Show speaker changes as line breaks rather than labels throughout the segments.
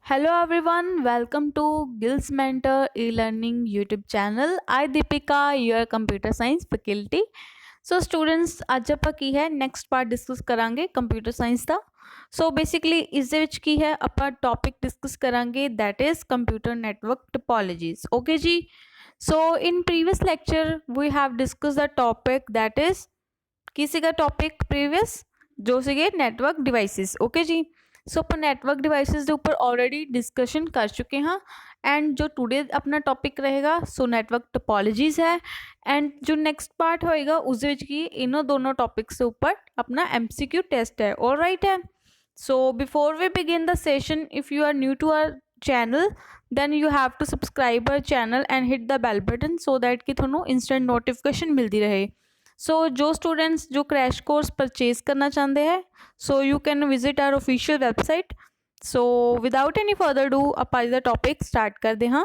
Hello everyone, welcome to Gills Mentor e-learning YouTube channel. I Deepika, your computer science faculty. So students ਅੱਜ ਆਪਾਂ ਕੀ ਹੈ next part discuss ਕਰਾਂਗੇ computer science ਦਾ। So basically ਇਸ ਦੇ ਵਿੱਚ ਕੀ ਹੈ ਆਪਾਂ ਟੌਪਿਕ ਡਿਸਕਸ ਕਰਾਂਗੇ that is computer network topologies. Okay ਜੀ, so in previous lecture we have discuss ਦਾ ਟੌਪਿਕ ਦੈਟ ਇਜ਼ ਕੀ ਸੀਗਾ ਟੌਪਿਕ ਪ੍ਰੀਵੀਅਸ ਜੋ ਸੀਗੇ ਨੈਟਵਰਕ ਡਿਵਾਈਸਿਸ। ਓਕੇ ਜੀ, सो अपन नैटवर्क डिवाइसिस के उपर ऑलरेडी डिस्कशन कर चुके हाँ एंड जो टुडे अपना टॉपिक रहेगा सो नैटवर्क टोपोलॉजीज है एंड जो नेक्स्ट पार्ट होएगा उस की इन्हों दोनों टॉपिक्स के ऊपर अपना MCQ टेस्ट है। ऑल राइट है। So before we begin the session if you are new to our channel then you have to subscribe our channel and hit the bell button so that कि थोनों instant notification मिलती रहे। सो जो students जो crash course purchase करना चाहते हैं so you can visit our official website. So without any further do आप अज का टॉपिक स्टार्ट करते हाँ।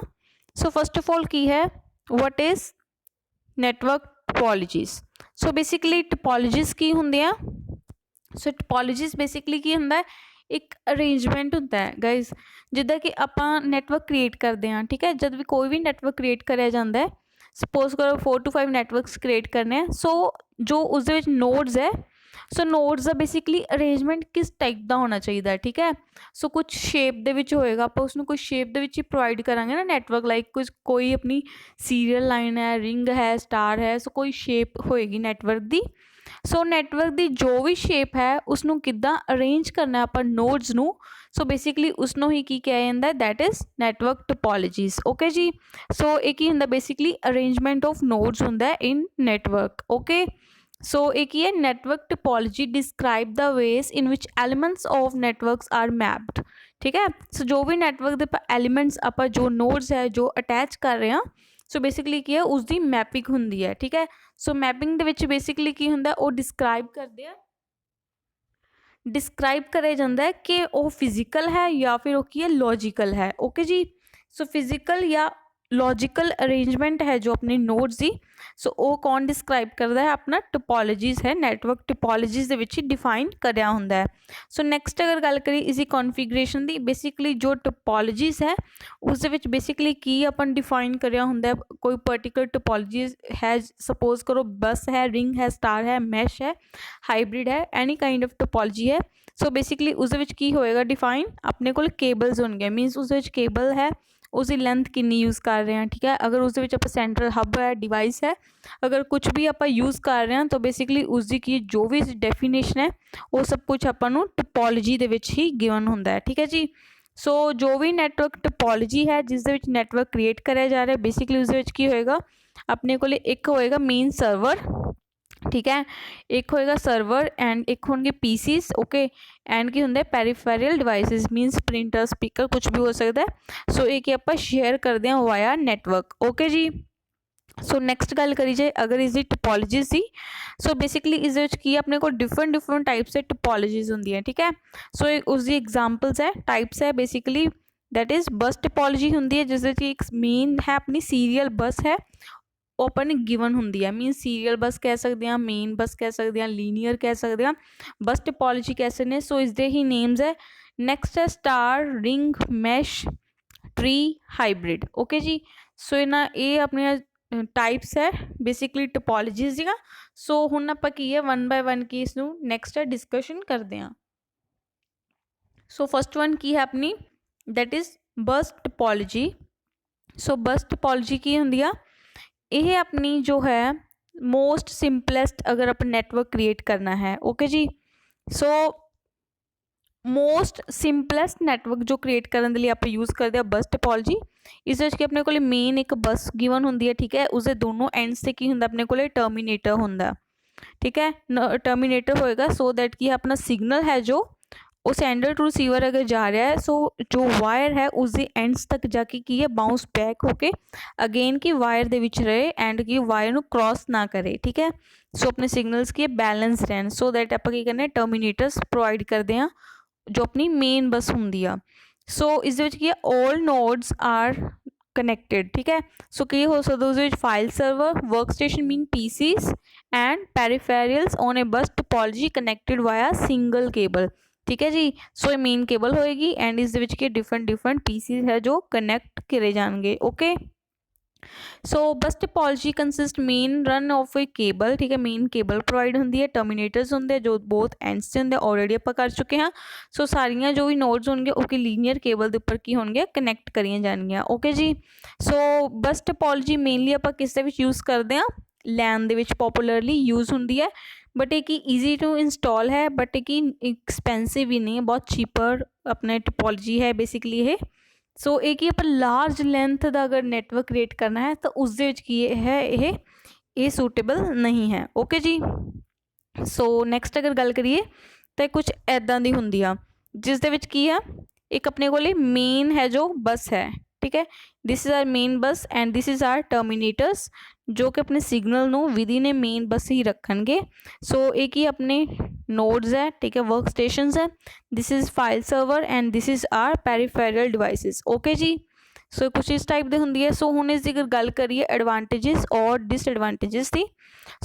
सो फस्ट ऑफ ऑल की है what is network topologies. So basically topologies की होंगे सो टोपोलॉजीज बेसिकली की होंगे एक अरेंजमेंट होता है गाइज जिदा कि आप नैटवर्क क्रिएट करते हैं। ठीक है, जब भी कोई भी नैटवर्क क्रिएट कराया जाता है सपोज करो 4 to 5 नैटवर्क्स क्रिएट करने हैं सो जो उस नोड्स है सो नोड्स का बेसिकली अरेंजमेंट किस टाइप का होना चाहिए। ठीक है, सो कुछ शेप दे विच होएगा आप उसको कुछ शेप दे विच ही प्रोवाइड करांगे ना नैटवर्क लाइक कुछ कोई अपनी सीरियल लाइन है रिंग है स्टार है सो कोई शेप होएगी नैटवर्क की। सो नैटवर्क की जो भी शेप है उसनों किद्दां अरेंज करना आप नोड्स नूं सो बेसिकली उसनों ही की कहा जाता है that is network topologies. Okay जी, सो एक ही होंगे बेसिकली अरेंजमेंट ऑफ नोड्स होंगे इन नैटवर्क। ओके, सो एक ही है network topology describe the ways in which elements of networks are mapped. ठीक है, सो जो भी नैटवर्क के एलिमेंट्स आप जो नोड्स है जो अटैच कर रहे हैं सो बेसिकली की है उसकी मैपिंग होंगी है। ठीक है, सो मैपिंग के बेसिकली की होंगे वो डिस्क्राइब करते हैं डिस्क्राइब कराया जाता है कि वह फिजिकल है या फिर वो की है लॉजिकल है। ओके जी, सो फिजिकल या लॉजिकल अरेंजमेंट है जो अपने नोड्स की सो वो कौन डिस्क्राइब करता है अपना टोपोलॉजीज है नैटवर्क टोपोलॉजीज ही डिफाइन कराया होंगे है। सो नैक्सट अगर गल करिए इसी कॉन्फिगरेशन की बेसिकली जो टोपोलॉजीज है उस बेसिकली की अपन डिफाइन कराया होंगे कोई पर्टिकुलर टोपोलॉजी है सपोज करो बस है रिंग है स्टार है मैश है हाइब्रिड है एनी काइंड ऑफ टोपोलॉजी है। सो बेसिकली उस की होएगा डिफाइन अपने को केबल्स होंगे मीनस उस केबल है उसकी लेंथ कितनी यूज़ कर रहे हैं। ठीक है, अगर उस आप सेंट्रल हब है डिवाइस है अगर कुछ भी आप यूज़ कर रहे हैं तो बेसिकली उसकी की जो भी डेफिनेशन है वो सब कुछ अपन टोपोलॉजी के ही गिवन होंगे है। ठीक है जी, सो जो भी नैटवर्क टोपोलॉजी है जिस नैटवर्क क्रिएट कराया जा रहा है बेसिकली उस की होएगा अपने को एक होएगा मेन सर्वर। ठीक है, एक होएगा सर्वर एंड एक होंगे पीसीस। ओके, एंड की होंगे पेरीफेरल डिवाइसेस मीनस प्रिंटर स्पीकर कुछ भी हो सकता है। सो एक आप शेयर करते हैं वाया नैटवर्क। ओके जी, सो नैक्सट गल करी जाए अगर इसकी टोपोलॉजीज सी सो बेसिकली इस की अपने को डिफरेंट टाइप्स से टोपोलॉजीज होंगी है। ठीक है, सो उसकी एग्जाम्पल्स है टाइप्स है बेसिकली दैट इज़ बस टोपोलॉजी होंगी है जिसमें एक मेन है अपनी सीरियल बस है ओपन गिवन होंगी है मीन सीरियल बस कह सकते हैं मेन बस कह सकते हैं लीनियर कह सकते हैं बस टोपोलॉजी कह सकते हैं। सो इसके ही नेम्स है नैक्सट है star ring mesh tree hybrid. Okay जी, सो इन्हें ये अपने टाइप्स है बेसिकली टोपोलॉजीज दियाँ। सो हुण आपां की है वन बाय वन की इसनूं नैक्सट है डिस्कशन करते हैं। सो फस्ट वन की है अपनी दैट इज़ बस टोपोलॉजी। सो बस टोपोलॉजी की होंदी आ यह अपनी जो है मोस्ट सिंपलेस्ट अगर अपन नैटवर्क क्रिएट करना है। ओके जी, सो मोस्ट सिंपलेस्ट नैटवर्क जो क्रिएट करने के लिए आप यूज़ करते हैं बस टोपोलॉजी। इस अपने को मेन एक बस गिवन होंगी है। ठीक है, उसके दोनों एंड्स से की होंगे अपने को टर्मीनेटर होंगे। ठीक है, टर्मीनेटर होएगा सो दैट कि अपना सिग्नल है जो वो सेंडर टू रिसीवर अगर जा रहा है सो जो वायर है उसके एंड्स तक जाके की है बाउंस बैक होके अगेन की वायर दे विच रहे एंड की वायर को क्रॉस ना करे। ठीक है, सो अपने सिग्नल्स की बैलेंस रहन सो दैट आप करने टर्मीनेटर्स प्रोवाइड करते हैं जो अपनी मेन बस होंगी आ। सो इस ऑल नोड्स आर कनैक्टेड। ठीक है, सो की हो सकता उस file server work station mean PCs and peripherals on a bus topology connected via single cable. ठीक है जी। सो ये मेन केबल होएगी एंड इस दे विच के डिफरेंट पीसीज है जो कनैक्ट करे जाएंगे। ओके सो बस topology consist main run of A cable, ठीक है। मेन केबल प्रोवाइड होंगी है, टर्मिनेटर्स होंगे जो बोथ एंड्स से होंगे, ऑलरेडी आप कर चुके हैं। सो सारिया जो भी नोड्स होंगे वो लीनियर केबल के उपर की होंगे कनैक्ट करिया जाएंगियां। ओके जी। सो बस टोपोलॉजी मेनली आप किस यूज़ करते हैं, लैन दे पॉपुलरली यूज़ होंगी है, बट एक ईजी टू इंस्टॉल है, बट एक एक्सपेंसिव भी नहीं है, बहुत चीपर अपने टोपोलॉजी है बेसिकली ये। सो एक ही आप लार्ज लेंथ का अगर नैटवर्क क्रिएट करना है तो उस की है ये सूटेबल नहीं है। ओके जी। सो नैक्सट अगर गल करिए तो कुछ ऐदा दी होंगी आ जिस दे विच की है, एक अपने को मेन है जो बस है, ठीक है। This is our main bus and this is our terminators जो कि अपने सिग्नल नू with in A main bus ही रखनगे। सो एक ही अपने नोड्स है, ठीक है, वर्क स्टेशंस है। This is file server and this is our peripheral devices. Okay जी। सो कुछ इस टाइप की होंगी है। सो हुण इस अगर गल करिए एडवांटेजिस और डिसएडवांटेजिस की।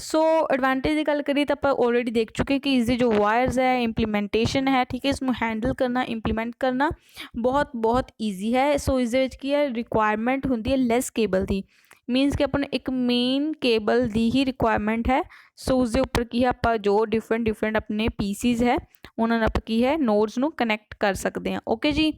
सो एडवांटेज की गल करिए तो आप ऑलरेडी देख चुके कि इसकी जो वायर्स है, इंप्लीमेंटेशन है, ठीक है, इसमें हैंडल करना, इंप्लीमेंट करना बहुत बहुत ईजी है। सो इस की है रिक्वायरमेंट होंगी है लैस केबल की, मीनस कि अपन एक मेन केबल की ही रिक्वायरमेंट है। सो उसके उपर की है आप जो डिफरेंट अपने पीसीज है उन्होंने आप की है नोड्स नू कनैक्ट कर सकते हैं। ओके जी।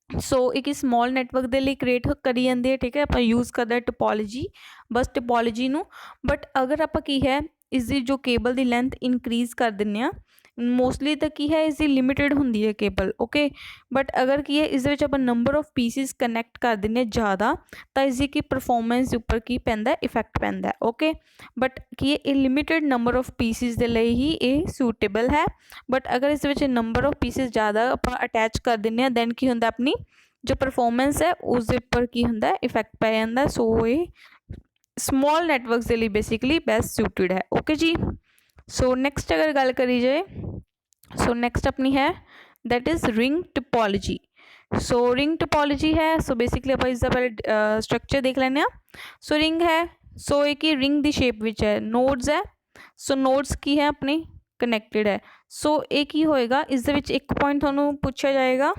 सो एक स्मॉल नैटवर्क के लिए क्रिएट करी जाती है, ठीक है, आप यूज़ करते हैं टोपोलॉजी, बस टोपोलॉजी नू। बट अगर आप की है इसकी जो केबल की लेंथ इनक्रीज़ कर दें, मोस्टली तो की है इसकी लिमिटेड होंगी है केबल। ओके बट अगर की है इस आप नंबर ऑफ पीसीज कनैक्ट कर दें ज़्यादा तो इसकी परफॉर्मेंस उपर की पैंदा इफैक्ट पैंदा है। ओके बट की है लिमिटेड नंबर ऑफ पीसीज के लिए ही ये सूटेबल है। बट अगर इस नंबर ऑफ पीसीज ज़्यादा आप अटैच कर दें दैन की होंगे अपनी जो परफॉर्मेंस है उस उपर की होंगे इफैक्ट पै जाता। सो ये स्मॉल नैटवर्क के लिए बेसिकली बेस्ट सूटेड है। ओके जी। सो नैक्सट अगर गल करी जाए, सो नैक्सट अपनी है that is ring topology. So ring topology है, सो बेसिकली आप इसका पहले स्ट्रक्चर देख लें। सो रिंग है, सो एक ही रिंग की शेप विच है, नोड्स है। सो नोड्स की है अपनी कनैक्टेड है। सो एक ही होएगा इस एक पॉइंट थोनों पूछा जाएगा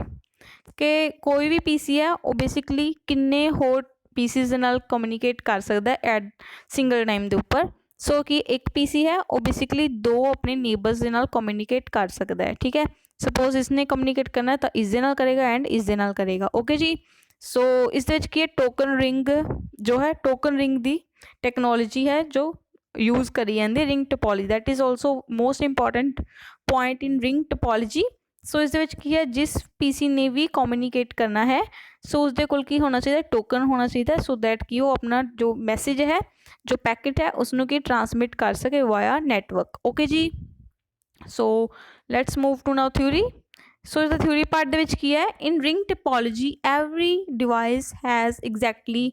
कि कोई भी पीसी है वो बेसिकली किन्ने होर पीसीज दे नाल कम्यूनीकेट कर सकता है एट सिंगल टाइम के उपर। सो कि एक पीसी है वो बेसिकली दो अपने नेबर्स के नाल कम्यूनीकेट कर सकता है, ठीक है। सपोज इसने कम्यूनीकेट करना तो इस करेगा एंड इस करेगा। ओके जी। सो इस की टोकन रिंग जो है, टोकन रिंग की टैक्नोलॉजी है जो यूज़ करी जाती ring topology, that is also most important point in ring topology. So इस की है जिस पीसी ने भी कम्यूनीकेट करना है सो उसके कोल की होना चाहिए, टोकन होना चाहिए, सो दैट कि वो अपना जो मैसेज है, जो पैकेट है, उसनों की ट्रांसमिट कर सके वाया नैटवर्क। ओके जी। So let's move to now theory. So इस थ्योरी पार्ट की है in ring topology every device has exactly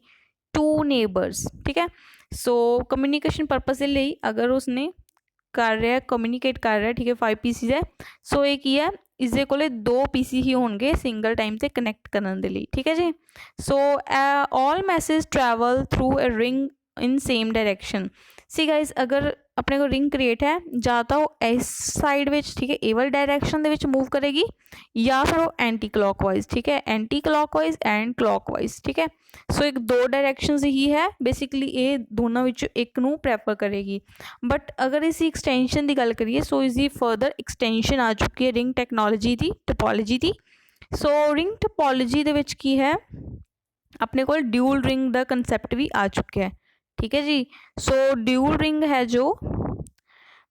2 neighbours, ठीक है। सो कम्यूनीकेशन पर्पज के लिए अगर उसने कर रहा है, कम्यूनीकेट कर रहा है, ठीक है, 5 पीसीज है। सो एक ही है इसके कोले 2 पीसी ही होंगे सिंगल टाइम से कनैक्ट करने के लिए, ठीक है जी। So all message travel through a ring in same direction. See guys अगर अपने को रिंग क्रिएट है या तो इस साइड में, ठीक है, ए वाली डायरेक्शन के मूव करेगी या फिर वो एंटी क्लॉकवाइज, ठीक है, एंटी क्लॉकवाइज एंड क्लॉकवाइज, ठीक है। सो एक 2 डायरेक्शन ही है बेसिकली, ये दोनों विच एक नू प्रैफर करेगी। बट अगर इसी एक्सटेंशन की गल करिए सो इसकी फर्दर एक्सटेंशन आ चुकी है रिंग टैक्नोलॉजी की, टोपोलॉजी की। सो रिंग टोपोलॉजी के विच की है अपने को ड्यूल रिंग का कंसैप्ट भी आ चुका है, ठीक है जी। सो ड्यूल रिंग है जो,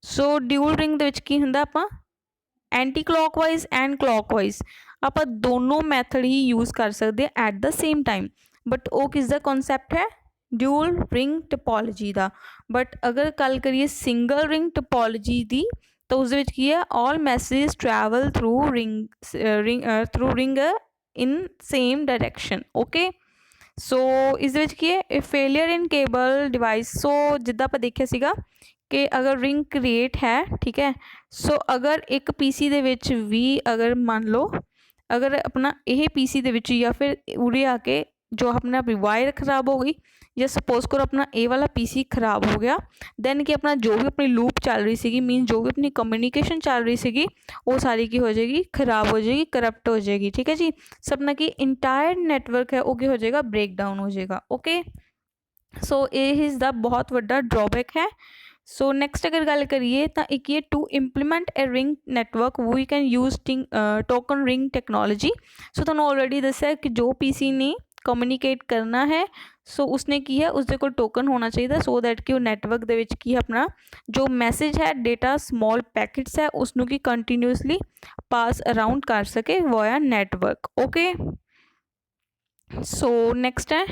सो ड्यूल रिंग की होंगे आप एंटी क्लॉकवाइज एंड क्लॉकवाइज आप दोनों मैथड ही यूज़ कर सकते हैं at the same time. But वो किसका कॉन्सैप्ट है, ड्यूल रिंग टोपोलॉजी का। बट अगर गल करिए सिंगल रिंग टोपोलॉजी की तो उस की है all message travel through ring in same direction. Okay so इस की है फेलियर इन केबल डिवाइस। सो जिदा आप देखिया सीगा कि अगर रिंग क्रिएट है, ठीक है, सो अगर एक पीसी दे भी अगर मान लो अगर अपना यह पीसी दे या फिर उरे आके जो अपना वायर खराब हो गई, या सपोज करो अपना ए वाला पीसी खराब हो गया, दैन कि अपना जो भी अपनी लूप चल रही सी, मीन जो भी अपनी कम्युनिकेशन चल रही सी, वो सारी की हो जाएगी, खराब हो जाएगी, करप्ट हो जाएगी। ठीक है जी, सपना की इंटायर नेटवर्क है वो की हो जाएगा, ब्रेक डाउन हो जाएगा। ओके, सो ये इज़ द बहुत बड़ा ड्रॉबैक है। सो नैक्सट अगर गल करिए तो एक ये to implement a ring network we can use token ring technology. So तुहानूं ऑलरेडी दस्सिया कि जो पीसी ने कम्युनिकेट करना है, सो उसने की है उसके कोल टोकन होना चाहिए, सो दैट कि वो नैटवर्क दे विच की अपना जो मैसेज है, डेटा स्मॉल पैकेट्स है, उसनों की कंटिन्यूसली पास अराउंड कर सके वाया नैटवर्क। ओके, सो नैक्सट है,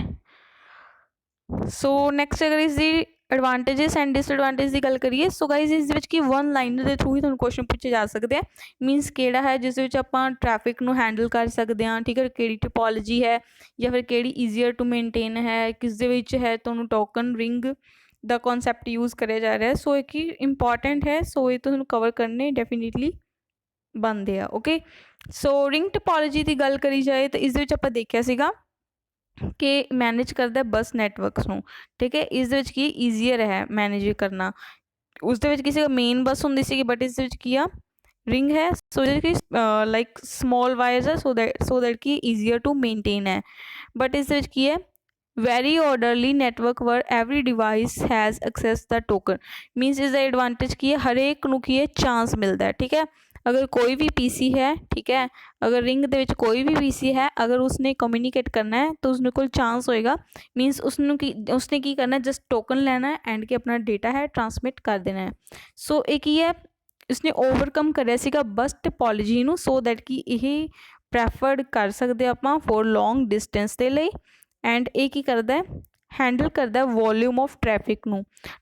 सो नैक्सट अगर इसकी एडवांटेजेस एंड डिसएडवांटेज की गल करिए, सो गाइज इस वन लाइनर के थ्रू ही तुहानूं क्वेश्चन पूछे जा सकते हैं। मीनस किहड़ा है जिस विच आपां ट्रैफिक नूं हैंडल कर सकते हैं, ठीक है, किहड़ी टोपोलॉजी है या फिर किहड़ी ईजीयर टू मेनटेन है, किस दे विच है तुहानूं टोकन रिंग दा कॉन्सैप्ट यूज़ करिया जा रहा है। सो एक ही इंपॉर्टेंट है, सो ये तुहानूं कवर करने डेफिनेटली बनते हैं। ओके, सो रिंग टोपोलॉजी की गल करी जाए तो इस विच आपां देखिया सीगा कि मैनेज करता है बस नैटवर्क्स नूं। ठीक है, इस दे विच की ईजीयर है मैनेज करना। उस दे विच किसी का मेन बस हुंदी सी, बट इस दे विच की आ रिंग है, सो कि लाइक स्मॉल वायर्स है, सो दैट की ईजीयर टू मेनटेन है। बट इस दे विच की है very orderly network where every device has access the token. Means इस एडवांटेज की है हर एक नूं की है चांस मिलता है। ठीक है, अगर कोई भी पीसी है, ठीक है, अगर रिंग दे विच कोई भी पीसी है, अगर उसने कम्युनिकेट करना है तो उसने कोल चांस होएगा। मीनस उसने की करना है, जस्ट टोकन लेना है एंड कि अपना डेटा है ट्रांसमिट कर देना है। सो एक ही है इसने ओवरकम करिया सीगा बस टोपोलॉजी नूं, सो दैट कि यह प्रैफर्ड कर सकते आपां फॉर लॉन्ग डिस्टेंस के लिए। एंड ये की करता है हैंडल करता है वॉल्यूम ऑफ ट्रैफिक नूं।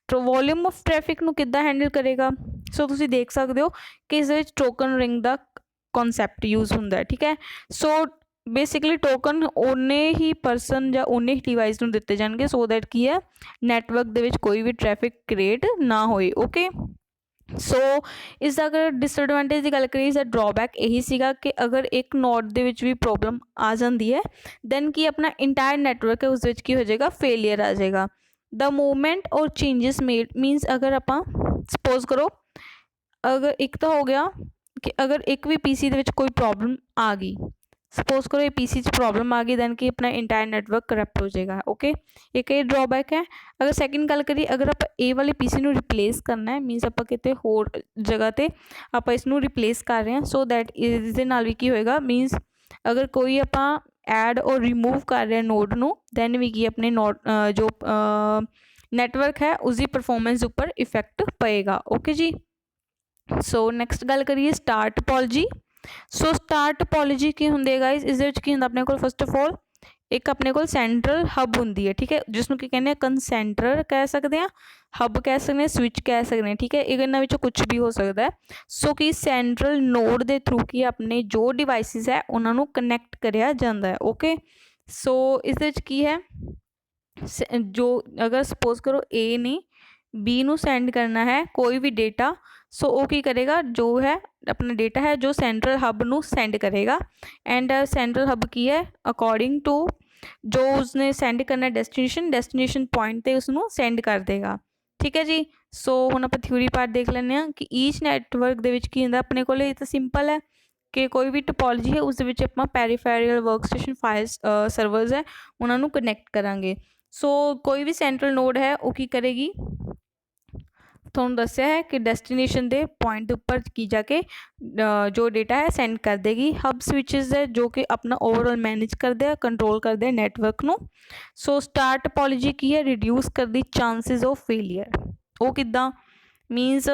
तो वॉल्यूम ऑफ ट्रैफिक नूं किद्दां हैंडल करेगा, सो तुसीं देख सकते हो कि इस विच टोकन रिंग दा कॉन्सैप्ट यूज़ हुंदा है। ठीक है, सो बेसिकली टोकन उन्ने ही परसन या उन्ने ही डिवाइस नूं दित्ते जाणगे, सो दैट की है नैटवर्क दे विच कोई भी ट्रैफिक क्रिएट ना होए। ओके, सो इसका अगर डिसएडवांटेज की गल करिए, इसका ड्रॉबैक यही सीगा कि अगर एक नोड दे विच भी प्रॉब्लम आ जाती है, दैन कि अपना इंटायर नैटवर्क है उस विच की हो जाएगा, फेलियर आ जाएगा। द मूवमेंट और चेंजिस मेड मीनस अगर आपां सपोज करो अगर एक तो हो गया कि अगर एक भी पीसी दे विच कोई प्रॉब्लम आ गई, सपोज करो ये पीसी च प्रॉब्लम आ गई, दैन कि अपना इंटायर नैटवर्क करप्ट हो जाएगा। ओके, एक ये ड्रॉबैक है। अगर सैकेंड गल करिए, अगर आप ए वाले पीसी नूं रिप्लेस करना है, मीनस आप किते होर जगह ते आप इसनूं रिप्लेस कर रहे हैं, सो दैट इस दे नाल भी की होएगा, मीनस अगर कोई आपां ऐड और रिमूव कर रहे हैं नोड नूं, दैन भी की अपने नोड जो नैटवर्क है उसकी परफॉर्मेंस उपर इफैक्ट पएगा। ओके जी, सो नैक्सट गल करिए star topology. So star topology की होंदी गाइस, इस दे विच की हुंदा अपने कोल फर्स्ट ऑफ ऑल एक अपने कोल सेंट्रल हब होंदी है। ठीक है, जिसनूं की कहने कंसेंटर कह सकते हैं, हब कह सकते हैं, स्विच कह सकते हैं। ठीक है, इन्हां विचों कुछ भी हो सकता है। सो कि सेंट्रल नोड के थ्रू की अपने जो डिवाइसिस है उन्होंने कनैक्ट करिया जाता है। ओके, सो इस दे विच की है जो अगर सपोज करो ए ने बी नूं सेंड करना है कोई भी डेटा, सो वो की करेगा जो है अपना डेटा है जो सेंट्रल हब नूं सेंड करेगा। एंड सेंट्रल हब की है अकॉर्डिंग टू जो उसने सेंड करना डेस्टिनेशन पॉइंट ते उसनूं सेंड कर देगा। ठीक है जी, सो हुण आपां थ्योरी पार्ट देख लैंदे हां कि ईच नैटवर्क दे विच की हुंदा अपने कोल, ये तो सिंपल है कि कोई भी टोपोलॉजी है उस दे विच आपां पेरीफेरल वर्कस्टेशन फाइल्स सर्वर्स है उन्हां नूं कनैक्ट करांगे। सो कोई भी सेंट्रल नोड है वो की करेगी, थोड़ा दस्या है कि डेस्टिनेशन के पॉइंट उपर की जाके जो डेटा है सेंड कर देगी। हब स्विचेस है जो कि अपना ओवरऑल मैनेज करते हैं, कंट्रोल करते हैं नैटवर्क नूं। सो स्टार टोपोलॉजी की है रिड्यूस कर दी चांसिस ऑफ फेलियर। वो किद्दां मीनस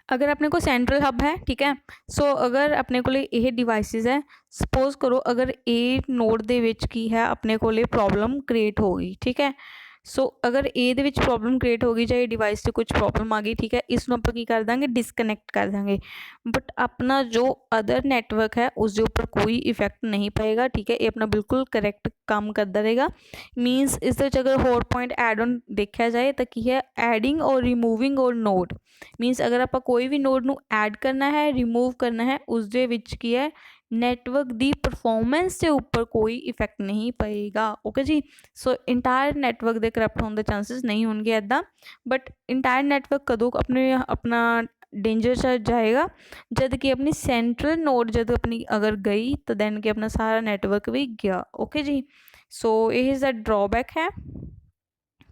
अगर अपने को सेंट्रल हब है, ठीक है, सो अगर अपने को ये डिवाइसिस है, सपोज करो अगर ए नोड दे विच की है अपने को प्रॉब्लम क्रिएट हो गई। ठीक है, सो अगर ए दे विच प्रॉब्लम क्रिएट हो गई चाहे डिवाइस से कुछ प्रॉब्लम आ गई, ठीक है, इसनों आपां की कर देंगे डिसकनैक्ट कर देंगे, बट अपना जो अदर नैटवर्क है उसके उपर कोई इफैक्ट नहीं पएगा। ठीक है, ये अपना बिल्कुल करैक्ट काम करता रहेगा। मीनस इस अगर होर पॉइंट एड ऑन देखा जाए तो की है एडिंग और रिमूविंग और नोड। मीनस अगर आप कोई भी नोड नूं ऐड करना है, रिमूव करना है, उस दे विच की है ਨੈਟਵਰਕ ਦੀ ਪਰਫੋਰਮੈਂਸ ਦੇ ਉੱਪਰ ਕੋਈ ਇਫੈਕਟ ਨਹੀਂ ਪਏਗਾ। ਓਕੇ ਜੀ, ਸੋ ਇੰਟਾਇਰ ਨੈਟਵਰਕ ਦੇ ਕਰਪਟ ਹੋਣ ਦੇ ਚਾਂਸਿਸ ਨਹੀਂ ਹੋਣਗੇ ਇੱਦਾਂ। ਬਟ ਇੰਟਾਇਰ ਨੈਟਵਰਕ ਕਦੋਂ ਆਪਣਾ ਡੇਂਜਰ 'ਚ ਜਾਏਗਾ, ਜਦ ਕਿ ਆਪਣੀ ਸੈਂਟਰਲ ਨੋਡ ਜਦੋਂ ਆਪਣੀ ਅਗਰ ਗਈ ਤਾਂ ਦੈਨ ਕਿ ਆਪਣਾ ਸਾਰਾ ਨੈਟਵਰਕ ਵੀ ਗਿਆ। ਓਕੇ ਜੀ, ਸੋ ਇਹ ਇਜ਼ ਦਾ ਡਰੋਬੈਕ ਹੈ।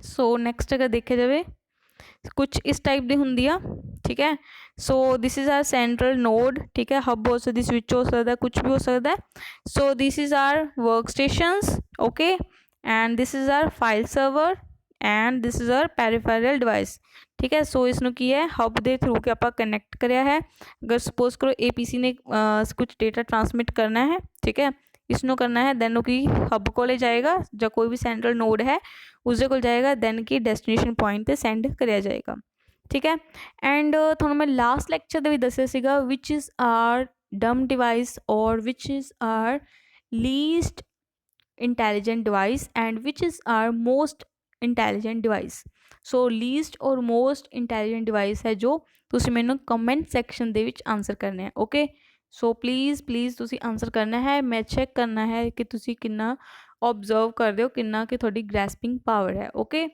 ਸੋ ਨੈਕਸਟ ਅਗਰ ਦੇਖਿਆ ਜਾਵੇ ਕੁਛ ਇਸ ਟਾਈਪ ਦੀ ਹੁੰਦੀ ਆ, ਠੀਕ ਹੈ। So this is our central node, ਠੀਕ ਹੈ, ਹਬ ਹੋ ਸਕਦੀ, ਸਵਿਚ ਹੋ ਸਕਦਾ, ਕੁਛ ਵੀ ਹੋ ਸਕਦਾ ਹੈ। So this is our work stations, okay, and this is our file server and this is our peripheral device, ਠੀਕ ਹੈ। ਸੋ ਇਸਨੂੰ ਕੀ ਹੈ, ਹਬ ਦੇ ਥਰੂ ਕਿ ਆਪਾਂ ਕਨੈਕਟ ਕਰਿਆ ਹੈ। ਅਗਰ ਸਪੋਜ਼ ਕਰੋ APC ਨੇ ਕੁਛ ਡੇਟਾ ਟਰਾਂਸਮਿਟ ਕਰਨਾ ਹੈ, ਠੀਕ ਹੈ, ਇਸਨੂੰ ਕਰਨਾ ਹੈ, ਦੈਨ ਉਹ ਕੀ ਹਬ ਕੋਲੇ ਜਾਏਗਾ ਜਾਂ ਕੋਈ ਵੀ ਸੈਂਟਰਲ ਨੋਡ ਹੈ ਉਸਦੇ ਕੋਲ ਜਾਏਗਾ, ਦੈਨ ਕਿ ਡੈਸਟੀਨੇਸ਼ਨ ਪੁਆਇੰਟ 'ਤੇ ਸੈਂਡ ਕਰਿਆ ਜਾਏਗਾ, ਠੀਕ ਹੈ। ਐਂਡ ਤੁਹਾਨੂੰ ਮੈਂ ਲਾਸਟ ਲੈਕਚਰ ਦੇ ਵਿੱਚ ਦੱਸਿਆ ਸੀਗਾ which is our dumb device or which is our least intelligent device and which is our most intelligent device. So least or most intelligent device ਹੈ ਜੋ ਤੁਸੀਂ ਮੈਨੂੰ ਕਮੈਂਟ ਸੈਕਸ਼ਨ ਦੇ ਵਿੱਚ ਆਨਸਰ ਕਰਨੇ ਹੈ। ਓਕੇ, ਸੋ ਪਲੀਜ਼ ਤੁਸੀਂ answer ਕਰਨਾ ਹੈ। ਮੈਂ ਚੈੱਕ ਕਰਨਾ ਹੈ ਕਿ ਤੁਸੀਂ ਕਿੰਨਾ ਓਬਜ਼ਰਵ ਕਰਦੇ ਹੋ, ਕਿੰਨਾ ਕਿ ਤੁਹਾਡੀ ਗ੍ਰੈਸਪਿੰਗ ਪਾਵਰ ਹੈ। ਓਕੇ,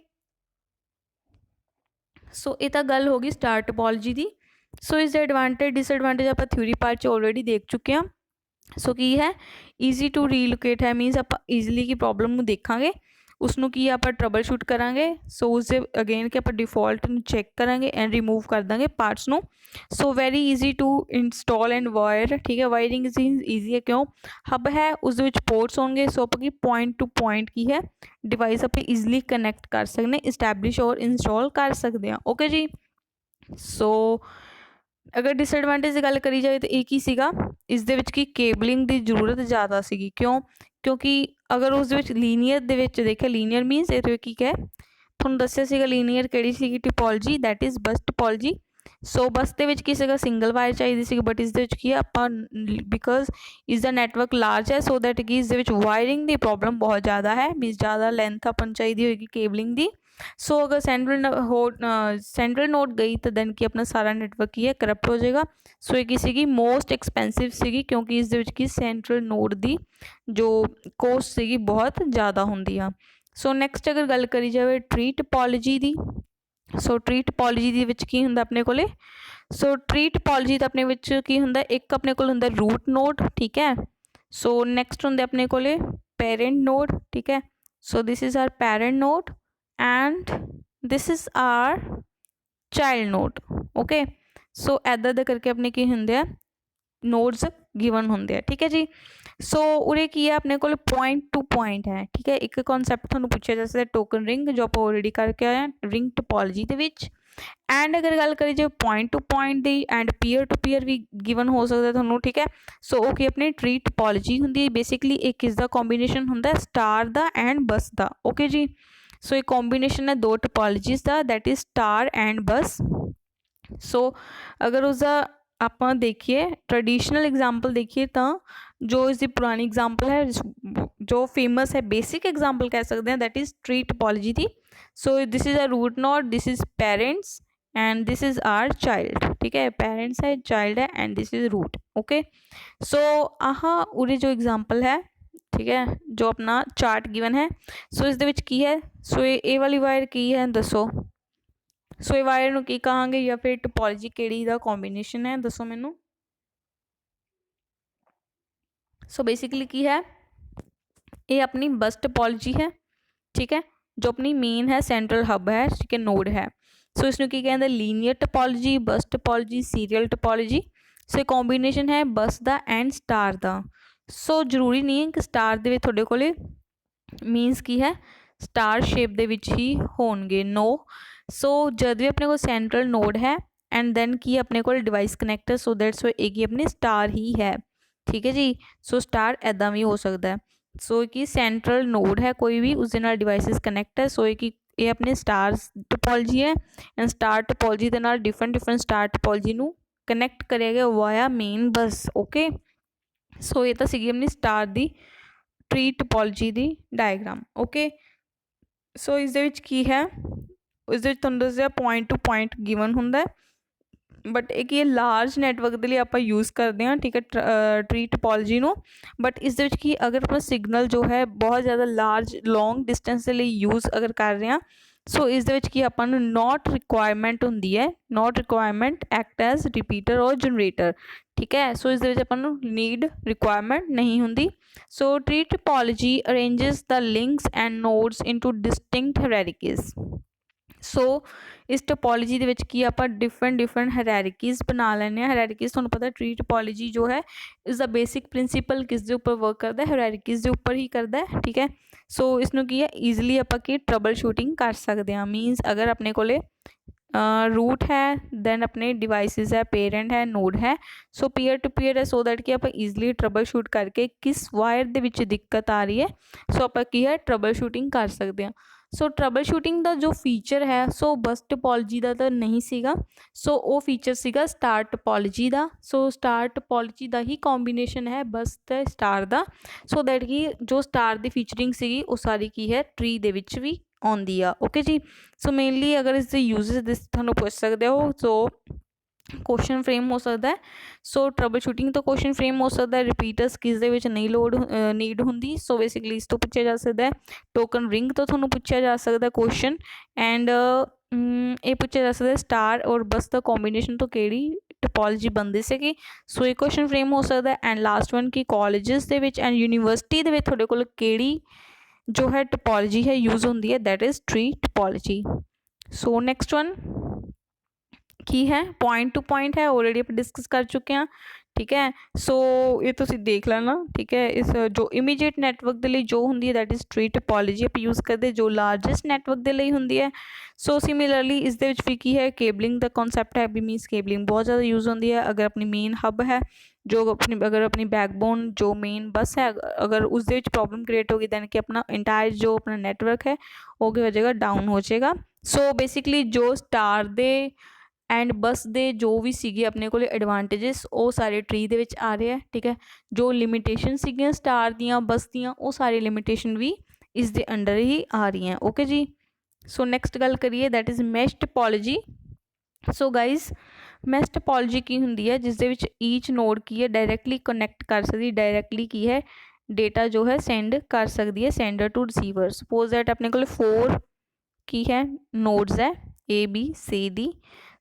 ਸੋ ਇਹ ਤਾਂ ਗੱਲ ਹੋ ਗਈ ਸਟਾਰ ਟੋਪੋਲੋਜੀ ਦੀ। ਸੋ ਇਸ ਦੇ ਐਡਵਾਂਟੇਜ ਡਿਸਐਡਵਾਂਟੇਜ ਆਪਾਂ ਥਿਊਰੀ ਪਾਰਟ 'ਚ ਆਲਰੇਡੀ ਦੇਖ ਚੁੱਕੇ ਹਾਂ। ਸੋ ਕੀ ਹੈ, ਈਜ਼ੀ ਟੂ ਰੀਲੋਕੇਟ ਹੈ, ਮੀਨਸ ਆਪਾਂ ਈਜ਼ੀਲੀ ਕੀ ਪ੍ਰੋਬਲਮ ਨੂੰ ਦੇਖਾਂਗੇ, ਉਸਨੂੰ ਕੀ ਆਪਾਂ ਟਰਬਲ ਸ਼ੂਟ ਕਰਾਂਗੇ। ਸੋ ਉਸਦੇ ਅਗੇਨ ਕਿ ਆਪਾਂ ਡਿਫੋਲਟ ਨੂੰ ਚੈੱਕ ਕਰਾਂਗੇ ਐਂਡ ਰਿਮੂਵ ਕਰ ਦਾਂਗੇ ਪਾਰਟਸ ਨੂੰ। So very easy to install and wire, ਠੀਕ ਹੈ, ਵਾਇਰਿੰਗ ਈਜ਼ੀ ਹੈ, ਕਿਉਂ, ਹਬ ਹੈ, ਉਸਦੇ ਵਿੱਚ ਪੋਰਟਸ ਹੋਣਗੇ। ਸੋ ਆਪਾਂ ਕੀ ਪੁਆਇੰਟ ਟੂ ਪੁਆਇੰਟ ਕੀ ਹੈ ਡਿਵਾਈਸ ਆਪਾਂ ਈਜ਼ੀਲੀ ਕਨੈਕਟ ਕਰ ਸਕਦੇ, ਇਸਟੈਬਲਿਸ਼ ਔਰ ਇੰਸਟਾਲ ਕਰ ਸਕਦੇ ਹਾਂ। ਓਕੇ ਜੀ, ਸੋ ਅਗਰ ਡਿਸਐਡਵਾਂਟੇਜ ਦੀ ਗੱਲ ਕਰੀ ਜਾਵੇ ਤਾਂ ਇਹ ਕੀ ਸੀਗਾ, ਇਸ ਦੇ ਵਿੱਚ ਕੀ ਕੇਬਲਿੰਗ ਦੀ ਜ਼ਰੂਰਤ ਜ਼ਿਆਦਾ ਸੀਗੀ, ਕਿਉਂ, ਕਿਉਂਕਿ ਅਗਰ ਉਸ ਵਿੱਚ ਲੀਨੀਅਰ ਦੇ ਵਿੱਚ ਦੇਖਿਆ, ਲੀਨੀਅਰ ਮੀਨਸ ਇਹਦੇ ਵਿੱਚ ਕੀ ਹੈ ਤੁਹਾਨੂੰ ਦੱਸਿਆ ਸੀਗਾ, ਲੀਨੀਅਰ ਕਿਹੜੀ ਸੀਗੀ ਟਿਪੋਲੋਜੀ, ਦੈਟ ਇਜ਼ ਬਸ ਟਿਪੋਲੋਜੀ। ਸੋ ਬੱਸ ਦੇ ਵਿੱਚ ਕੀ ਸੀਗਾ, ਸਿੰਗਲ ਵਾਇਰ ਚਾਹੀਦੀ ਸੀਗੀ, ਬਟ ਇਸ ਦੇ ਵਿੱਚ ਕੀ ਹੈ ਆਪਾਂ ਬਿਕੋਜ਼ ਇਸ ਦਾ ਨੈਟਵਰਕ ਲਾਰਜ ਹੈ, ਸੋ ਦੈਟ ਕਿ ਇਸ ਦੇ ਵਿੱਚ ਵਾਇਰਿੰਗ ਦੀ ਪ੍ਰੋਬਲਮ ਬਹੁਤ ਜ਼ਿਆਦਾ ਹੈ, ਮੀਨਸ ਜ਼ਿਆਦਾ ਲੈਂਥ ਆਪਾਂ ਨੂੰ ਚਾਹੀਦੀ ਹੋਏਗੀ ਕੇਬਲਿੰਗ ਦੀ। ਸੋ ਅਗਰ ਸੈਂਟਰਲ ਨੋਡ ਗਈ ਤਾਂ ਦੈਨ ਕੀ ਆਪਣਾ ਸਾਰਾ ਨੈਟਵਰਕ ਕੀ ਹੈ ਕਰਪਟ ਹੋ ਜਾਏਗਾ। ਸੋ ਇਹ ਕੀ ਸੀਗੀ ਮੋਸਟ ਐਕਸਪੈਂਸਿਵ ਸੀਗੀ, ਕਿਉਂਕਿ ਇਸ ਦੇ ਵਿੱਚ ਕੀ ਸੈਂਟਰਲ ਨੋਡ ਦੀ ਜੋ ਕੋਸਟ ਸੀਗੀ ਬਹੁਤ ਜ਼ਿਆਦਾ ਹੁੰਦੀ ਆ। ਸੋ ਨੈਕਸਟ ਅਗਰ ਗੱਲ ਕਰੀ ਜਾਵੇ ਟਰੀ ਟੋਪੋਲੋਜੀ ਦੀ, ਸੋ ਟਰੀ ਟੋਪੋਲੋਜੀ ਦੇ ਵਿੱਚ ਕੀ ਹੁੰਦਾ ਆਪਣੇ ਕੋਲੇ, ਸੋ ਟਰੀ ਟੋਪੋਲੋਜੀ ਦਾ ਆਪਣੇ ਵਿੱਚ ਕੀ ਹੁੰਦਾ, ਇੱਕ ਆਪਣੇ ਕੋਲ ਹੁੰਦਾ ਰੂਟ ਨੋਡ, ਠੀਕ ਹੈ। ਸੋ ਨੈਕਸਟ ਹੁੰਦੇ ਆਪਣੇ ਕੋਲੇ ਪੈਰੈਂਟ ਨੋਡ, ਠੀਕ ਹੈ। So this is our parent node and this is our child node. Okay, so ਇੱਦਾਂ ਦਾ ਕਰਕੇ ਆਪਣੇ ਕੀ ਹੁੰਦੇ ਆ ਨੋਡਸ ਗਿਵਨ ਹੁੰਦੇ ਆ, ਠੀਕ ਹੈ ਜੀ। ਸੋ ਉਰੇ ਕੀ ਹੈ ਆਪਣੇ ਕੋਲ ਪੁਆਇੰਟ ਟੂ ਪੁਆਇੰਟ ਹੈ, ਠੀਕ ਹੈ। ਇੱਕ ਕਨਸੈਪਟ ਤੁਹਾਨੂੰ ਪੁੱਛਿਆ ਜਾ ਸਕਦਾ ਟੋਕਨ ਰਿੰਗ, ਜੋ ਆਪਾਂ ਆਲਰੇਡੀ ਕਰਕੇ ਆਏ ਹਾਂ ਰਿੰਗ ਟੋਪੋਲੋਜੀ ਦੇ ਵਿੱਚ। ਐਂਡ ਅਗਰ ਗੱਲ ਕਰੀ ਜਾਵੇ ਪੁਆਇੰਟ ਟੂ ਪੁਆਇੰਟ ਦੀ ਐਂਡ ਪੀਅਰ ਟੂ ਪੀਅਰ ਵੀ ਗਿਵਨ ਹੋ ਸਕਦਾ ਤੁਹਾਨੂੰ, ਠੀਕ ਹੈ। ਸੋ ਉਹ ਕੀ ਆਪਣੀ ਟਰੀ ਟੋਪੋਲੋਜੀ ਹੁੰਦੀ ਹੈ, ਬੇਸਿਕਲੀ ਇਹ ਕਿਸ ਦਾ ਕੰਬੀਨੇਸ਼ਨ ਹੁੰਦਾ star the and bus the. Okay ਜੀ, ਸੋ ਇਹ ਕੰਬੀਨੇਸ਼ਨ ਹੈ ਦੋ ਟੋਪੋਲੋਜੀਜ਼ ਦਾ, ਦੈਟ ਇਜ਼ ਸਟਾਰ ਐਂਡ ਬਸ। ਸੋ ਅਗਰ ਉਸਦਾ ਆਪਾਂ ਦੇਖੀਏ ਟ੍ਰੈਡੀਸ਼ਨਲ ਐਗਜ਼ਾਮਪਲ ਦੇਖੀਏ ਤਾਂ ਜੋ ਇਸਦੀ ਪੁਰਾਣੀ ਐਗਜ਼ਾਮਪਲ ਹੈ, ਜੋ ਫੇਮਸ ਹੈ, ਬੇਸਿਕ ਐਗਜ਼ਾਮਪਲ ਕਹਿ ਸਕਦੇ ਹਾਂ, ਦੈਟ ਇਜ਼ ਟਰੀ ਟੋਪੋਲੋਜੀ ਦੀ। So this is a root node, this is parents and this is our child, ਠੀਕ ਹੈ, ਪੈਰੈਂਟਸ ਹੈ, ਚਾइल्ड ਹੈ and this is root. Okay, so ah उरे जो एग्जाम्पल है, ठीक है, जो अपना चार्ट गिवन है। सो इस दे विच की है, सो ये वाली वायर की है दसो, सो ये वायर नूं की कहांगे या फिर टोपोलॉजी किहड़ी दा कॉम्बीनेशन है दसो मैनू। सो बेसिकली की है, ये अपनी बस टोपोलॉजी है, ठीक है, जो अपनी मेन है सेंट्रल हब है, ठीक है, नोड है। सो इसनूं की कहते linear topology, bus topology, serial topology. So ये कॉम्बीनेशन है बस दा एंड स्टार दा। सो जरूरी नहीं है कि स्टार दे विच तुहाडे कोले मीनस की है स्टार शेप दे विच ही होणगे, नो। सो जद भी अपने को सेंट्रल नोड है एंड दैन की अपने को device connector, so that so एक ही अपने स्टार ही है, ठीक है जी। सो स्टार ऐदा भी हो सकता है। सो कि सेंट्रल नोड है कोई भी, उस डिवाइसिस कनैक्ट है। सो कि ये अपने स्टार टोपोलॉजी है एंड स्टार टोपोलॉजी के नाल डिफरेंट स्टार टोपोलॉजी नू कनैक्ट करेगा via main bus. Okay, so ये तो सी अपनी स्टार दी ट्री टोपोलॉजी दी डायग्राम। ओके, सो इस की है, इस तुहानूं दस्सिआ पॉइंट टू पॉइंट गिवन हुंदा है, ਬਟ ਇੱਕ ਇਹ ਲਾਰਜ ਨੈਟਵਰਕ ਦੇ ਲਈ ਆਪਾਂ ਯੂਜ਼ ਕਰਦੇ ਹਾਂ, ਠੀਕ ਹੈ, ਟਰੀ ਟਪੋਲੋਜੀ ਨੂੰ। ਬਟ ਇਸ ਦੇ ਵਿੱਚ ਕੀ, ਅਗਰ ਆਪਣਾ ਸਿਗਨਲ ਜੋ ਹੈ ਬਹੁਤ ਜ਼ਿਆਦਾ ਲਾਰਜ ਲੌਂਗ ਡਿਸਟੈਂਸ ਦੇ ਲਈ ਯੂਜ਼ ਅਗਰ ਕਰ ਰਹੇ ਹਾਂ, ਸੋ ਇਸ ਦੇ ਵਿੱਚ ਕੀ ਆਪਾਂ ਨੂੰ ਨੋਟ ਰਿਕੁਆਇਰਮੈਂਟ ਹੁੰਦੀ ਹੈ, note requirement act as repeater ਔਰ ਜਨਰੇਟਰ, ਠੀਕ ਹੈ। ਸੋ ਇਸ ਦੇ ਵਿੱਚ ਆਪਾਂ ਨੂੰ ਨੀਡ ਰਿਕੁਆਇਰਮੈਂਟ ਨਹੀਂ ਹੁੰਦੀ। So tree topology arranges the links and nodes into distinct hierarchies. So ਇਸ ਟਪੋਲੋਜੀ ਦੇ ਵਿੱਚ ਕੀ ਆਪਾਂ ਡਿਫਰੈਂਟ ਹਾਇਰਾਰਕੀਜ਼ ਬਣਾ ਲੈਂਦੇ ਹਾਂ। ਹਾਇਰਾਰਕੀਜ਼ ਤੁਹਾਨੂੰ ਪਤਾ ਟਰੀ ਟਪੋਲੋਜੀ ਜੋ ਹੈ ਇਸ ਦਾ ਬੇਸਿਕ ਪ੍ਰਿੰਸੀਪਲ ਕਿਸ ਦੇ ਉੱਪਰ ਵਰਕ ਕਰਦਾ ਹੈ, ਹਾਇਰਾਰਕੀਜ਼ ਦੇ ਉੱਪਰ ਹੀ ਕਰਦਾ ਹੈ, ਠੀਕ ਹੈ। ਸੋ ਇਸ ਨੂੰ ਕੀ ਹੈ, ਈਜ਼ੀਲੀ ਆਪਾਂ ਕੀ ਟਰਬਲ ਸ਼ੂਟਿੰਗ ਕਰ ਸਕਦੇ ਹਾਂ। ਮੀਨਸ ਅਗਰ ਆਪਣੇ ਕੋਲੇ रूट है, दैन अपने डिवाइसेस है, पेरेंट है, नोड है, सो पीयर टू पीयर है, सो दैट कि आप ईजिली ट्रबल शूट करके किस वायर दे विच दिक्कत आ रही है, सो आप की है ट्रबल शूटिंग कर सकते हैं। सो ट्रबल शूटिंग का जो फीचर है सो बस टपॉलोजी का तो नहीं सीगा, सो वो फीचर सीगा स्टार टपॉलोजी का। सो स्टार टपॉलोजी का ही कॉम्बीनेशन है बस ते स्टार का, सो दैट कि जो स्टार की फीचरिंग सीगी वो सारी की है ट्री दे विच भी आउंदी आ। ओके जी, सो मेनली अगर इसके यूजेस दिस तुहानू पूछ सकते हो, सो क्वेश्चन फ्रेम हो सकता है, सो ट्रबल शूटिंग तो क्वेश्चन फ्रेम हो सकता है, रिपीटर्स किस दे विच नहीं लोड नीड हुंदी, सो बेसिकली इस तो पूछा जा सकता है। टोकन रिंग तो तुहानू पूछा जा सकता है क्वेश्चन, एंड ये पूछा जा सकता है स्टार और बस का कॉम्बीनेशन तो केड़ी टपॉलोजी बनती सी, सो एक क्वेश्चन फ्रेम हो सकता है। एंड लास्ट वन कि कॉलेजेस दे विच एंड यूनीवर्सिटी दे विच तुहाडे कोल केड़ी जो है टपॉलोजी है यूज होती है, that is tree topology. So next one की है पॉइंट टू पॉइंट है, ऑलरेडी आप डिस्कस कर चुके हैं, ठीक है। सो ये तुसीं देख लेना, ठीक है। इस जो इमीडिएट नैटवर्क के लिए जो होंगी है दैट इज़ ट्री टपॉलोजी आप यूज़ करते, जो लार्जेस्ट नैटवर्क के लिए होंगी है। सो सिमिलरली इस दे विच भी की है केबलिंग का कॉन्सैप्ट है, भी मीनस केबलिंग बहुत ज़्यादा यूज़ होती है। अगर अपनी मेन हब है जो अपनी, अगर अपनी बैकबोन जो मेन बस है अगर उस दे विच प्रॉब्लम क्रिएट होगी दैन कि अपना इंटायर जो अपना नैटवर्क है वो क्या हो जाएगा, डाउन हो जाएगा। सो बेसिकली जो स्टार दे एंड बस दे जो भी सीगे अपने को एडवांटेजिस वो सारे ट्री दे विच आ रहे हैं, ठीक है। जो लिमिटेशन सीगियां स्टार दियां बस दियां वो सारी लिमिटेशन भी इस दे अंडर ही आ रही हैं। ओके जी, सो नैक्सट गल करिए that is mesh topology. So guys mesh topology की हुंदी है जिस दे विच ईच नोड की है डायरैक्टली कनैक्ट कर सकती, डायरैक्टली की है डेटा जो है सेंड कर सकती है sender to receiver. Suppose that अपने को 4 की है नोड्स है ए बी सी डी।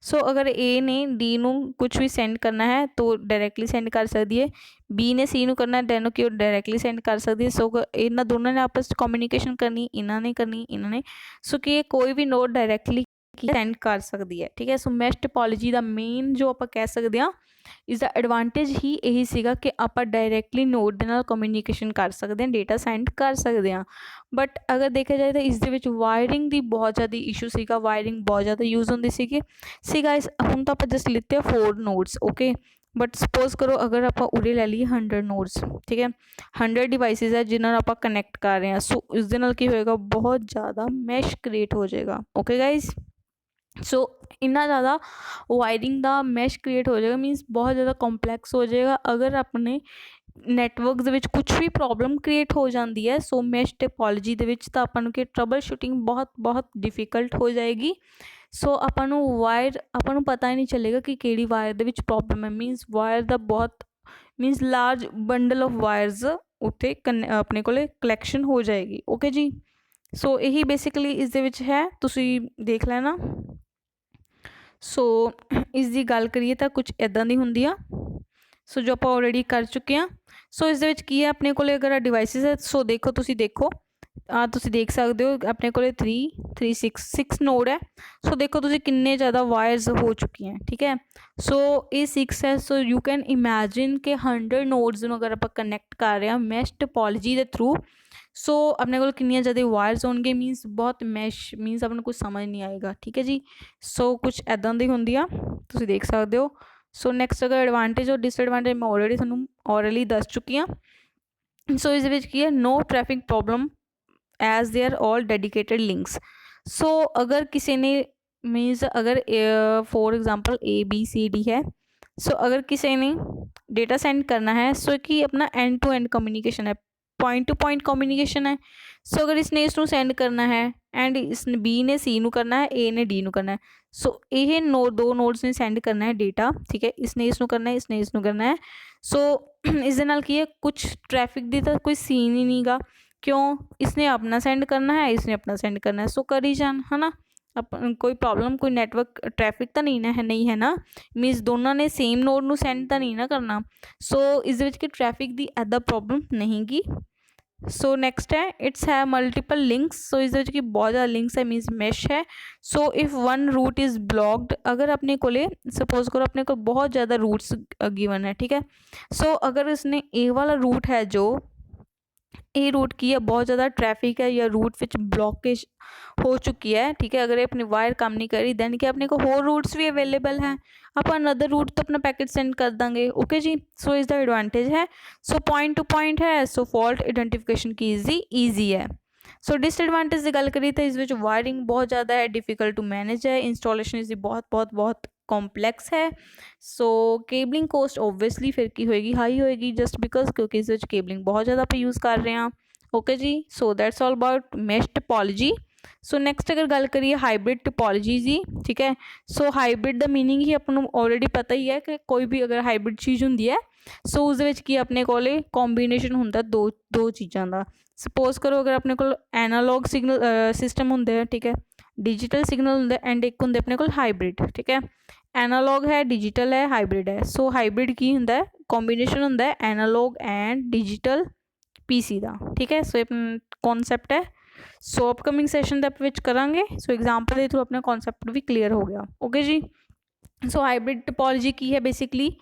सो अगर ए ने डी नू कुछ भी सेंड करना है तो डायरैक्टली सेंड कर सकती है, बी ने सी नू करना है दैन कि डायरैक्टली सेंड कर सकती है। सो इन्होंने दोनों ने आपस में कम्यूनीकेशन करनी, इन्होंने करनी इन्होंने, सो कि कोई भी नोड डायरैक्टली सेंड कर सकती है, ठीक है। सो मैश टपॉलोजी का मेन जो आप कह सकते हैं इसका एडवांटेज ही यही सीगा कि आप डायरैक्टली नोड के नाल कम्यूनीकेशन कर सकते हैं, डेटा सेंड कर सकते हैं। बट अगर देखा जाए तो इस दे विच वायरिंग की बहुत ज़्यादा इशू सीगा, वायरिंग बहुत ज़्यादा यूज़ होंदी सी गाइस। हुण तो आप जस्ट लिते 4 नोड्स, ओके, बट सपोज करो अगर आप उरे लै लीए 100 नोड्स, ठीक है, 100 डिवाइसिस है जिन्होंने आप कनैक्ट कर रहे हैं। सो इस दे नाल की होएगा, बहुत ज़्यादा मैश क्रिएट हो जाएगा। ओके गाइज, सो इन्ना ज़्यादा वायरिंग का मैश क्रिएट हो जाएगा, मीनस बहुत ज़्यादा कॉम्पलैक्स हो जाएगा। अगर अपने नैटवर्क दे विच कुछ भी प्रॉब्लम क्रिएट हो जाती है सो मैश टपॉलोजी दे विच तां आपां नूं कि ट्रबल शूटिंग बहुत बहुत डिफिकल्ट हो जाएगी। सो आपां नूं वायर आपां नूं पता ही नहीं चलेगा कि केड़ी वायर दे विच प्रॉब्लम है, मीनस वायर दा बहुत मीनस लार्ज बंडल ऑफ वायर्स उत्थे अपने कोले कलैक्शन हो जाएगी। ओके जी, सो यही बेसिकली इस दे विच है, तुसीं देख लेना। सो इसकी गल करिए तो कुछ इदां दी हुंदी आ, सो जो आप ऑलरेडी कर चुके हैं। सो इस दे विच की है अपने को अगर डिवाइसिस है, सो देखो तुसीं देखो तुसीं देख सकते हो अपने को 6 नोड है। सो देखो तुसीं किन्ने ज़्यादा वायर्स हो चुकी हैं, ठीक है। सो ये 6 है, सो यू कैन इमेजिन के 100 नोड्स अगर आप कनैक्ट कर रहे हैं मैश टपॉलोजी के थ्रू, सो अपने को कितनी ज़्यादा वायर्स होंगे, मीनस बहुत मैश मीनस अपने कुछ समझ नहीं आएगा, ठीक है जी। सो कुछ इदां दी हुंदी आ, तुसीं देख सकते हो। सो नैक्सट अगर एडवांटेज और डिसएडवांटेज मैं ऑलरेडी तुहानूं ऑरली दस चुकी हाँ। सो इस विच की है no traffic problem as they are all dedicated links. So अगर किसी ने मीनस अगर for example A B C D है, सो अगर किसी ने डेटा सेंड करना है सो कि अपना एंड टू एंड कम्युनिकेशन है, पॉइंट टू पॉइंट कम्युनिकेशन है। सो अगर इसने इसनों सेंड करना है एंड इसने बी ने सी नू करना है, ए ने डी नू करना है। सो ये दो नोड्स ने सेंड करना है डेटा, ठीक है, इसने इसनों करना है, इसने इसनों करना है। सो इस दे नाल की है कुछ ट्रैफिक दी तो कोई सीन ही नहीं गा, क्यों, इसने अपना सेंड करना है, इसने अपना सेंड करना है। सो करी जान, है ना, कोई प्रॉब्लम, कोई नेटवर्क ट्रैफिक तो नहीं है ना, मीनस दोनों ने सेम नोड नू सेंड तो नहीं ना करना। सो इस विच की ट्रैफिक दी ऐदा प्रॉब्लम नहीं गी। सो नैक्सट है इट्स है मल्टीपल लिंक्स। सो इस की बहुत ज़्यादा लिंक्स है, मीनस मैश है। So if one route is blocked, अगर अपने को सपोज करो अपने को बहुत ज़्यादा रूट्स गिवन है, ठीक है। सो अगर इसने ए वाला रूट है, जो ए रूट की है बहुत ज़्यादा ट्रैफिक है या रूट विच ब्लॉकेज हो चुकी है, ठीक है, अगर ये अपनी वायर काम नहीं करी, दैन क्या अपने को होर रूट्स भी अवेलेबल हैं, आप अनदर रूट तो अपना पैकेट सेंड कर देंगे। ओके जी, सो इज़ द एडवांटेज है। सो पॉइंट टू पॉइंट है, सो फॉल्ट आइडेंटिफिकेशन की ईजी है। सो डिसएडवांटेज की गल करिए तो इस वायरिंग बहुत ज़्यादा है, डिफिकल्ट टू मैनेज है, इंस्टॉलेशन इसकी बहुत बहुत बहुत कॉम्पलैक्स है। सो केबलिंग कोस्ट ओबवियसली फिर की होएगी, हाई होएगी, जस्ट बिकॉज क्योंकि इस केबलिंग बहुत ज़्यादा आप यूज़ कर रहे हैं। ओके जी, so that's all about mesh topology. So next अगर गल करिए हाइब्रिड टोपोलॉजी जी, ठीक है। सो हाइब्रिड द मीनिंग ही अपन ऑलरेडी पता ही है कि कोई भी अगर हाइब्रिड चीज़ होंगी है, सो उस की अपने को कॉम्बीनेशन होंगे दो चीज़ों का। सपोज करो अगर अपने को एनालॉग सिग्नल सिस्टम होंगे, ठीक है, डिजिटल सिग्नल होंगे एंड एक होंगे अपने को हाइब्रिड, ठीक है। एनालॉग है, डिजिटल है, हाइब्रिड है। सो हाइब्रिड की होंगे कॉम्बीनेशन होंगे एनालॉग एंड डिजिटल पीसी का, ठीक है। सो कॉन्सैप्ट है। सो अपकमिंग सैशन करांगे। सो एग्जाम्पल के थ्रू अपना कॉन्सैप्ट भी क्लीयर हो गया। ओके जी, सो हाइब्रिड टोपोलॉजी की है बेसिकली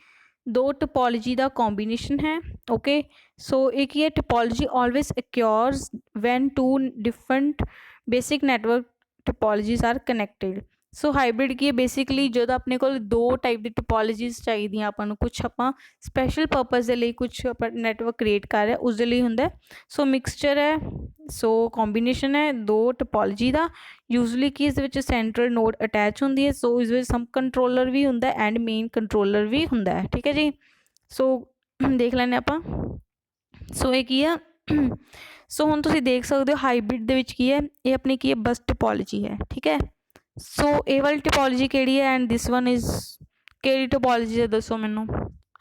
दो टोपोलॉजी का कॉम्बीनेशन है। ओके, सो एक ही है topology always occurs when two different basic network topologies are connected. So hybrid की है बेसिकली जो अपने को दो टाइप की टोपोलॉजीज चाहिए, अपन कुछ आप स्पैशल पर्पज़ के लिए कुछ नैटवर्क क्रिएट कर रहे उस लिए होंगे। सो मिक्सचर है, सो कॉम्बीनेशन है दो टोपोलॉजी का। यूजली की इस सेंट्रल नोड अटैच होंगी है। सो इस सम कंट्रोलर भी होंगे एंड मेन कंट्रोलर भी होंगे है, ठीक है जी। सो देख लें आप। सो ये की है सो हुण तुसीं देख सकते हो हाइब्रिड दे विच की है, ये अपनी की है बस टोपोलॉजी है, ठीक है। सो ए वाली टोपोलॉजी केड़ी है एंड दिस वन इज केड़ी टोपोलॉजी है, दसो मैनू,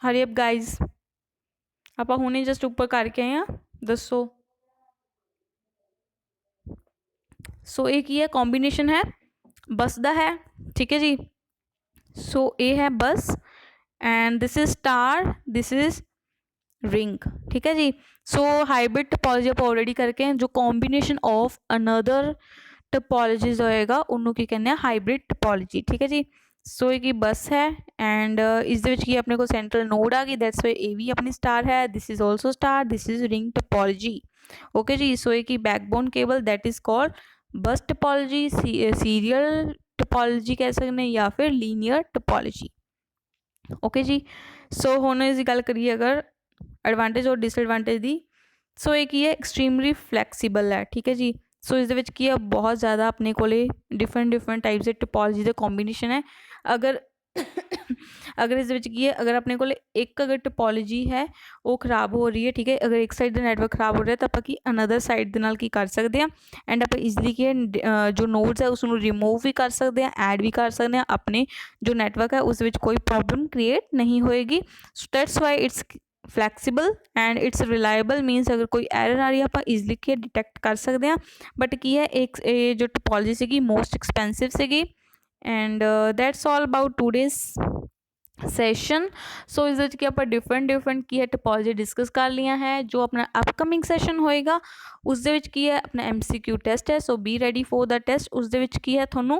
हरी अप गाइज, आप हुणे जस्ट उपर करके आए हैं, दसो। सो एक ही है कॉम्बीनेशन है बस दा है, ठीक है जी। सो ए है बस and this is star, this is ring, ठीक है जी। सो हाइब्रिड टोपोलॉजी आप ऑलरेडी करके हैं, जो कॉम्बीनेशन ऑफ अनदर टोपोलॉजीज होएगा उन्होंने की कहने हाइब्रिड टोपोलॉजी, ठीक है जी। सो एक बस है एंड इस अपने को सेंट्रल नोड आ गई, दैट्स वाई ए भी अपनी स्टार है, this is also star, this is ring topology. Okay जी, सो एक backbone cable that is called bus topology, serial topology कह सकते हैं या फिर लीनियर टोपोलॉजी। ओके जी, सो हुण इस गल करिए अगर एडवांटेज और डिसएडवांटेज दी। सो एक ही है एक्सट्रीमली फ्लैक्सीबल है, ठीक है जी। सो इस की है बहुत ज़्यादा अपने को डिफरेंट टाइप्स के टोपोलॉजी का कॉम्बीनेशन है। अगर अगर इस की है अगर अपने को एक अगर टोपोलॉजी है वो खराब हो रही है, ठीक है, अगर एक साइड का नैटवर्क खराब हो रहा है तो आप अनदर साइड के की कर सकते हैं एंड आप ईजली की जो नोड्स है उसको रिमूव भी कर सकते हैं, ऐड भी कर सकते हैं, अपने जो नैटवर्क है उस कोई प्रॉब्लम क्रिएट नहीं होएगी। So that's why it's flexible and it's reliable, मीनस अगर कोई एरर आ रही है आप ईजली की डिटेक्ट कर सकते हैं। बट की है एक जो टोपोलॉजी सी मोस्ट एक्सपेंसिव सी and that's all about today's session. So इस आप डिफरेंट की है टोपोलॉजी डिस्कस कर लिया है। जो अपना अपकमिंग सैशन होएगा उस की है अपना MCQ टेस्ट है, so be ready for the test. उस की है थोनों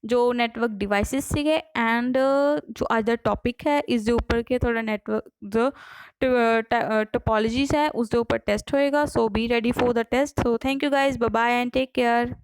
जो नैटवर्क डिवाइसिस सीगे एंड जो अज का टॉपिक है इस उपर के थोड़ा नैटवर्क जो टोपोलॉजीज है उस ऊपर टेस्ट होएगा। So be ready for the test. So thank you guys, bye bye and take care.